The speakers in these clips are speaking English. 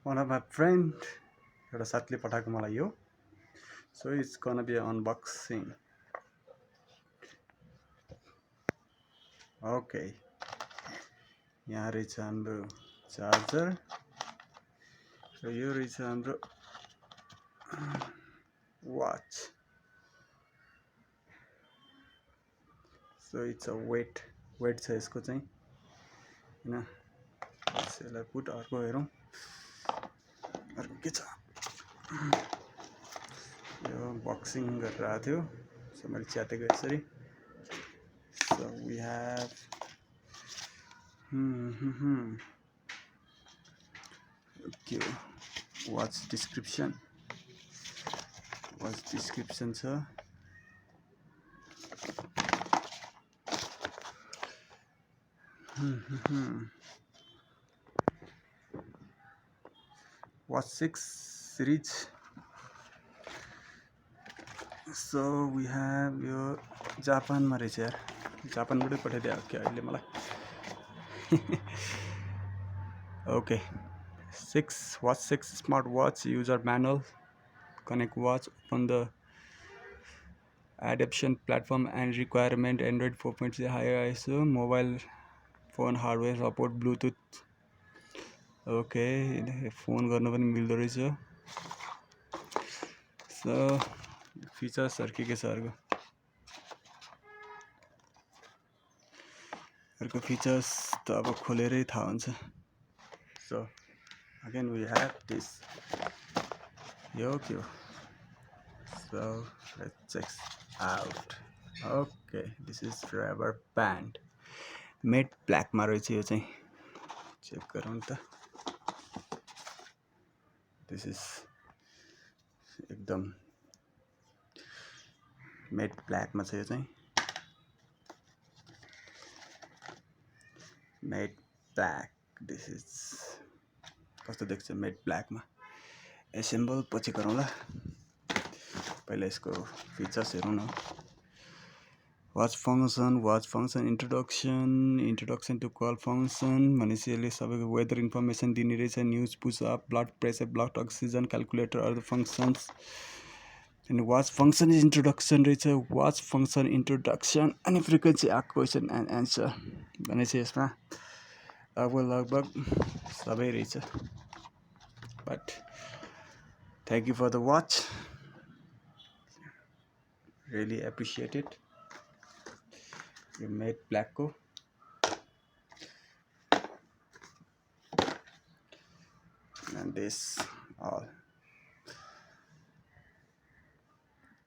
One of my friend एउटा साथीले पठाएको मलाई यो. So it's gonna be an unboxing. Okay. यहाँ रहेछ हाम्रो चार्जर र यो रहेछ हाम्रो watch. So it's a weight छ यसको चाहिँ हैन. यसलाई पुट अर्को हेरौँ अर्को के छ यो बक्सिङ गरेर आएको थियो. सो मैले च्यातेको यसरी. So we have okay, watch description छ. Watch 6 series. So we have यो जापानमा रहेछ यार. जापानबाटै पठाइदियो के अहिले मलाई. Okay. Watch 6 smartwatch user manual. Connect watch on the adaptation platform and requirement Android 4.0 higher ISO mobile phone hardware support Bluetooth. Okay, phone गर्न पनि मिल्दो रहेछ. So features के छ अर्को features त अब खोलेरै थाहा हुन्छ. So again we have this Yokio. So let's check out. Okay, this is rubber band matte black मा रहेछ यो चाहिँ. चेक गरौँ त. This is एकदम matte black मा छ यो चाहिँ. Matte black. This is कस्तो देख्छ matte black मा. Assemble पछि गरौँला. पहिला यसको फिचर्स हेरौँ न. Watch function introduction to call function भनेपछि यसले सबैको weather information दिने रहेछ. News push up, blood pressure, blood oxygen calculator are the functions. And watch function is introduction रहेछ. Watch function introduction अनि frequency question and answer भनेपछि यसमा लगभग सबै रहेछ. But thank you for the watch. Really appreciate it. You made black को. And this all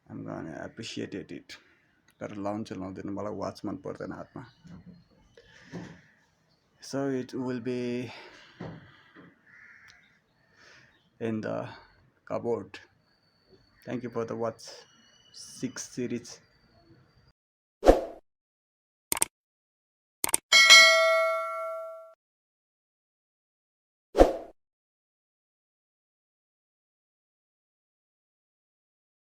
I'm gonna appreciate it. तर लाउन चाहिँ लाउँदैन मलाई वाच मन पर्दैन हातमा. So it will be in the cupboard. Thank you for the watch 6 series.